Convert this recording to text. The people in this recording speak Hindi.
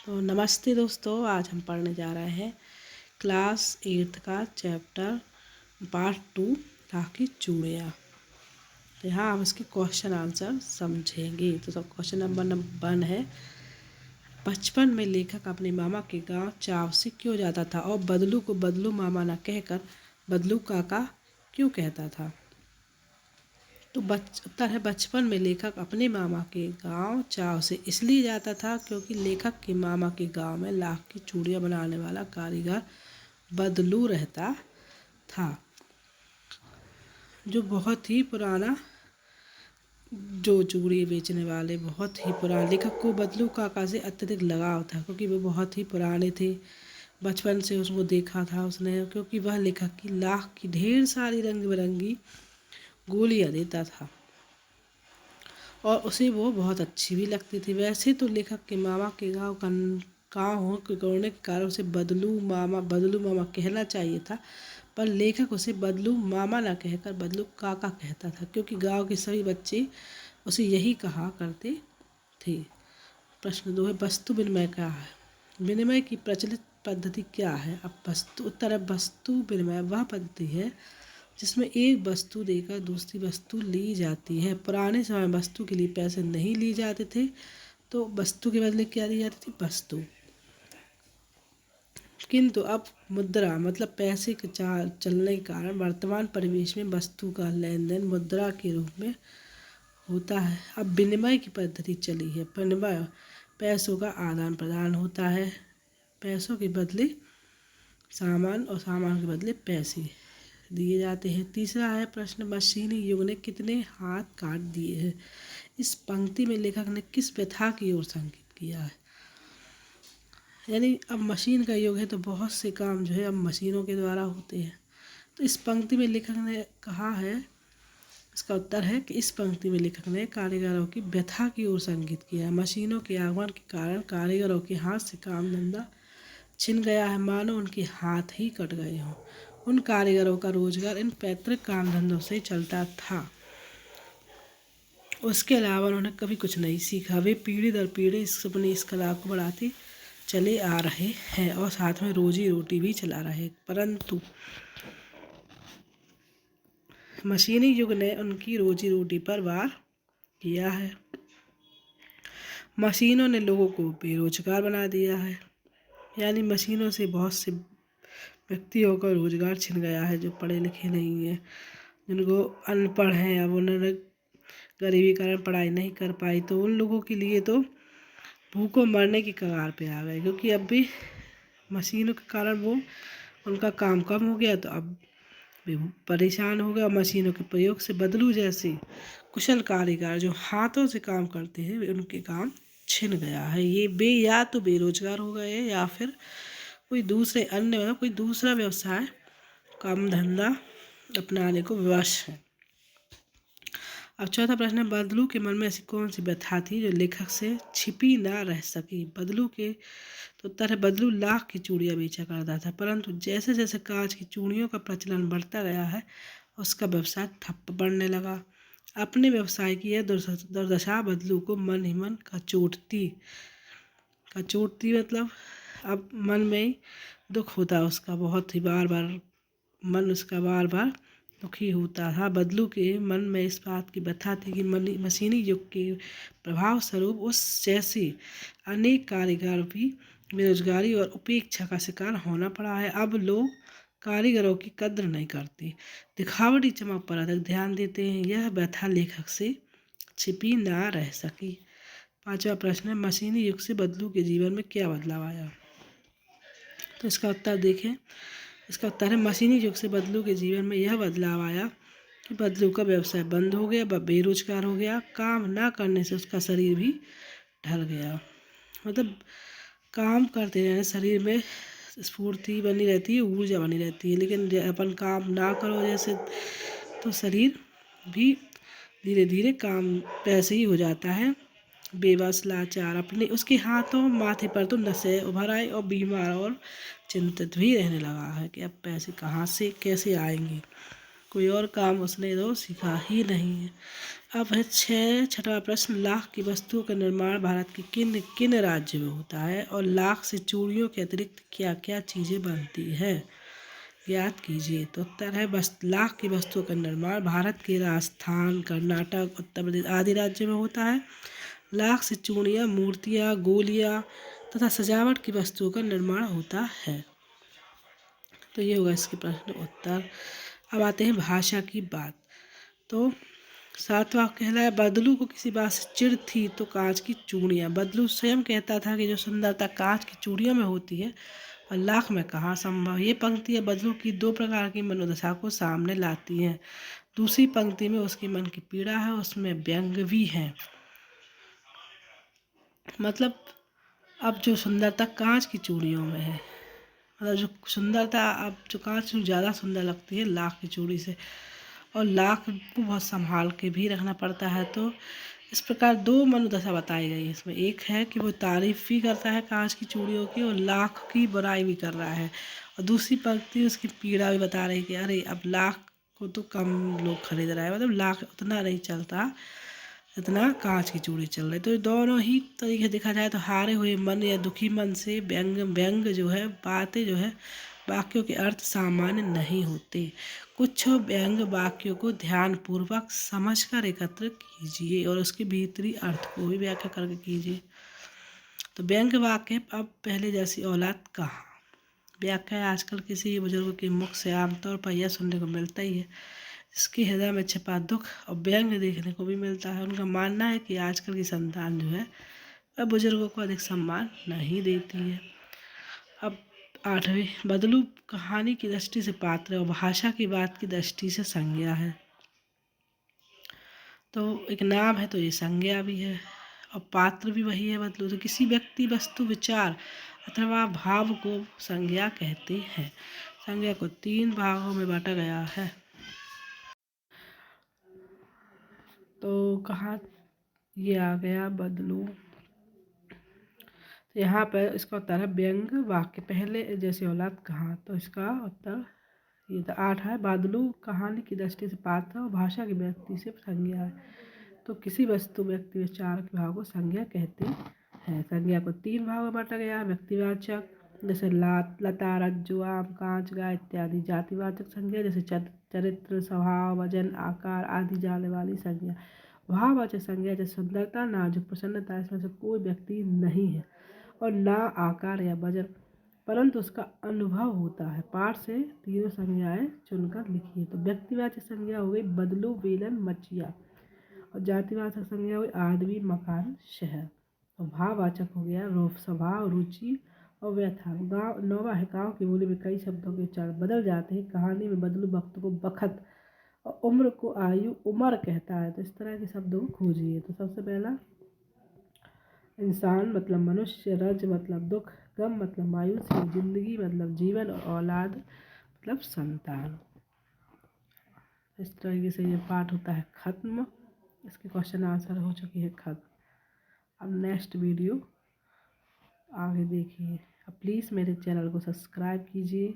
तो नमस्ते दोस्तों, आज हम पढ़ने जा रहे हैं क्लास 8 का चैप्टर पार्ट 2 राह की चूड़ियाँ। तो यहाँ हम इसके क्वेश्चन आंसर समझेंगे। तो सब क्वेश्चन नंबर 1 है, बचपन में लेखक अपने मामा के गांव चाव से क्यों जाता था और बदलू को बदलू मामा न कहकर बदलू काका क्यों कहता था। तो उत्तर है, बचपन में लेखक अपने मामा के गांव चाव से इसलिए जाता था क्योंकि लेखक के मामा के गांव में लाख की चूड़ियाँ बनाने वाला कारीगर बदलू रहता था, जो बहुत ही पुराना, जो चूड़ी बेचने वाले बहुत ही पुराने। लेखक को बदलू काका से अत्यधिक लगाव था क्योंकि वो बहुत ही पुराने थे। बचपन से उसको देखा था उसने, क्योंकि वह लेखक की लाख की ढेर सारी रंग बिरंगी गोलियाँ देता था और उसे वो बहुत अच्छी भी लगती थी। वैसे तो लेखक के मामा के गाँव होने के कारण उसे बदलू मामा कहना चाहिए था, पर लेखक उसे बदलू मामा ना कहकर बदलू काका कहता था क्योंकि गांव के सभी बच्चे उसे यही कहा करते थे। प्रश्न 2 है, वस्तु विनिमय क्या है। विनिमय की प्रचलित पद्धति क्या है। उत्तर है, वस्तु विनिमय वह पद्धति है जिसमें एक वस्तु देकर दूसरी वस्तु ली जाती है। पुराने समय में वस्तु के लिए पैसे नहीं लिए जाते थे, तो वस्तु के बदले क्या दी जाती थी, वस्तु। किंतु अब मुद्रा मतलब पैसे के चलने के कारण वर्तमान परिवेश में वस्तु का लेन देन मुद्रा के रूप में होता है। अब विनिमय की पद्धति चली है। विनिमय पैसों का आदान प्रदान होता है, पैसों के बदले सामान और सामान के बदले पैसे दिए जाते हैं। तीसरा है प्रश्न, मशीनी युग ने कितने हाथ काट दिए हैं। इस पंक्ति में लेखक ने किस प्रथा की ओर संकेत किया है। यानी अब मशीन का युग है तो बहुत से काम जो है अब मशीनों के द्वारा होते हैं। तो इस पंक्ति में लेखक ने कहा है, इसका उत्तर है कि इस पंक्ति में लेखक ने कारीगरों की व्यथा की ओर संकेत किया है। मशीनों के आगमन के कारण कारीगरों के हाथ से काम धंधा छिन गया है, मानो उनके हाथ ही कट गए हों। उन कारीगरों का रोजगार इन पैतृक काम धंधों से चलता था, उसके अलावा उन्होंने कभी कुछ नहीं सीखा। वे पीढ़ी दर पीढ़ी अपनी इस कला को बढ़ाते चले आ रहे हैं और साथ में रोजी रोटी भी चला रहे, परंतु मशीनी युग ने उनकी रोजी रोटी पर वार किया है। मशीनों ने लोगों को बेरोजगार बना दिया है, यानी मशीनों से बहुत से व्यक्तियों का रोजगार छिन गया है, जो पढ़े लिखे नहीं हैं, जिनको अनपढ़ हैं। अब उन्होंने गरीबी कारण पढ़ाई नहीं कर पाई, तो उन लोगों के लिए तो भूखों मरने की कगार पे आ गए, क्योंकि अब भी मशीनों के कारण वो उनका काम कम हो गया, तो अब भी परेशान हो गया। मशीनों के प्रयोग से बदलू जैसे कुशल कारीगर जो हाथों से काम करते हैं, उनके काम छिन गया है। ये या तो बेरोजगार हो गए या फिर कोई दूसरे अन्य मतलब कोई दूसरा व्यवसाय काम धंधा अपनाने को विवश है। अब चौथा प्रश्न है, बदलू के मन में ऐसी कौन सी व्यथा थी जो लेखक से छिपी ना रह सकी। बदलू के तो उत्तर है, बदलू लाख की चूड़ियाँ बेचा करता था, परंतु जैसे जैसे कांच की चूड़ियों का प्रचलन बढ़ता गया है, उसका व्यवसाय ठप पड़ने लगा। अपने व्यवसाय की यह दुर्दशा बदलू को मन ही मन कचोटती मतलब अब मन में दुख होता है उसका, बहुत ही बार बार मन उसका बार बार दुखी होता था। बदलू के मन में इस बात की व्यथा थी कि मशीनी युग के प्रभाव स्वरूप उस जैसे अनेक कारीगर भी बेरोजगारी और उपेक्षा का शिकार होना पड़ा है। अब लोग कारीगरों की कद्र नहीं करते, दिखावटी चमक पर अधिक ध्यान देते हैं। यह व्यथा लेखक से छिपी ना रह सकी। पांचवा प्रश्न है, मशीनी युग से बदलू के जीवन में क्या बदलाव आया। तो इसका उत्तर देखें। इसका उत्तर है, मशीनी युग से बदलू के जीवन में यह बदलाव आया कि बदलू का व्यवसाय बंद हो गया, वह बेरोजगार हो गया। काम ना करने से उसका शरीर भी ढल गया, मतलब काम करते रहने शरीर में स्फूर्ति बनी रहती है, ऊर्जा बनी रहती है, लेकिन अपन काम ना करो जैसे, तो शरीर भी धीरे धीरे काम वैसे ही हो जाता है, बेबस लाचार। अपने उसके हाथों माथे पर तो नसें उभर आई और बीमार और चिंतित भी रहने लगा है कि अब पैसे कहाँ से कैसे आएंगे। कोई और काम उसने तो सीखा ही नहीं है। अब है छठवां प्रश्न, लाख की वस्तुओं का निर्माण भारत के किन किन राज्यों में होता है और लाख से चूड़ियों के अतिरिक्त क्या क्या चीज़ें बनती है, याद कीजिए। तो उत्तर है बस लाख की वस्तुओं का निर्माण भारत के राजस्थान, कर्नाटक, उत्तर प्रदेश आदि राज्यों में होता है। लाख से चूड़ियाँ, मूर्तियाँ, गोलियाँ तथा सजावट की वस्तुओं का निर्माण होता है। तो ये होगा इसके प्रश्न उत्तर। अब आते हैं भाषा की बात। तो सातवां कहलाया, बदलू को किसी बात से चिढ़ थी तो कांच की चूड़ियाँ। बदलू स्वयं कहता था कि जो सुंदरता कांच की चूड़ियों में होती है और लाख में कहाँ संभव। ये पंक्तियाँ बदलू की दो प्रकार की मनोदशा को सामने लाती हैं। दूसरी पंक्ति में उसके मन की पीड़ा है, उसमें व्यंग भी है। मतलब अब जो सुंदरता कांच की चूड़ियों में है, मतलब जो सुंदरता अब जो कांच में ज़्यादा सुंदर लगती है लाख की चूड़ी से, और लाख को बहुत संभाल के भी रखना पड़ता है। तो इस प्रकार दो मनोदशा बताई गई है इसमें। एक है कि वो तारीफ भी करता है कांच की चूड़ियों की और लाख की बुराई भी कर रहा है, और दूसरी पंक्ति उसकी पीड़ा भी बता रही है कि अरे अब लाख को तो कम लोग खरीद रहा है, मतलब लाख उतना नहीं चलता इतना कांच की चूड़ी चल रही। तो दोनों ही तरीके देखा जाए तो हारे हुए मन या दुखी मन से व्यंग व्यंग जो है बातें जो है वाक्यों के अर्थ सामान्य नहीं होते। कुछ व्यंग वाक्यों को ध्यानपूर्वक समझकर एकत्र कीजिए और उसके भीतरी अर्थ को भी व्याख्या करके कीजिए। तो व्यंग वाक्य अब पहले जैसी औलाद कहाँ, व्याख्या आजकल किसी बुजुर्ग के मुख से आमतौर पर यह सुनने को मिलता ही है। इसके हृदय में छिपा दुख और व्यंग देखने को भी मिलता है। उनका मानना है कि आजकल की संतान जो है वह बुजुर्गों को अधिक सम्मान नहीं देती है। अब आठवीं, बदलू कहानी की दृष्टि से पात्र और भाषा की बात की दृष्टि से संज्ञा है। तो एक नाम है तो ये संज्ञा भी है और पात्र भी वही है बदलू। तो किसी व्यक्ति, वस्तु, विचार अथवा भाव को संज्ञा कहते हैं। संज्ञा को 3 भागों में बांटा गया है। तो कहाँ ये आ गया बदलू। तो यहाँ पर इसका उत्तर है व्यंग वाक्य पहले जैसी औलाद कहाँ। तो इसका उत्तर ये था 8 है, बदलू कहानी की दृष्टि से पात्र और भाषा की व्यक्ति से संज्ञा है। तो किसी वस्तु, व्यक्ति, विचार के भाव को संज्ञा कहते हैं। संज्ञा को 3 भागों में बांटा गया है, व्यक्तिवाचक जैसे लता, रज्जु, आम, कांच, गाय इत्यादि। जातिवाचक संज्ञा जैसे चरित्र, स्वभाव, वजन, आकार आदि जाने वाली संज्ञा। भाववाचक संज्ञा जैसे सुंदरता, नाजुक, प्रसन्नता, इसमें से कोई व्यक्ति नहीं है और ना आकार या वजन, परंतु उसका अनुभव होता है। पाठ से तीनों संज्ञाएं चुनकर लिखिए। तो व्यक्तिवाचक संज्ञा हो गई बदलू, बेलन, मचिया, और जातिवाचक संज्ञा हुई आदमी, मकान, शहर। और भाववाचक हो गया रूप, स्वभाव, रुचि और व्यथा। गाँव 9वां है, गाँव की बोली में कई शब्दों के उच्चारण बदल जाते हैं। कहानी में बदलू वक्त को बखत और उम्र को आयु, उमर कहता है। तो इस तरह के शब्दों को खोजिए। तो सबसे पहला इंसान मतलब मनुष्य, रज मतलब दुख, गम मतलब मायूसी, जिंदगी मतलब जीवन और औलाद मतलब संतान। इस तरीके से ये पाठ होता है खत्म। इसके क्वेश्चन आंसर हो चुकी है खत्म। अब नेक्स्ट वीडियो आगे देखिए। अब प्लीज़ मेरे चैनल को सब्सक्राइब कीजिए।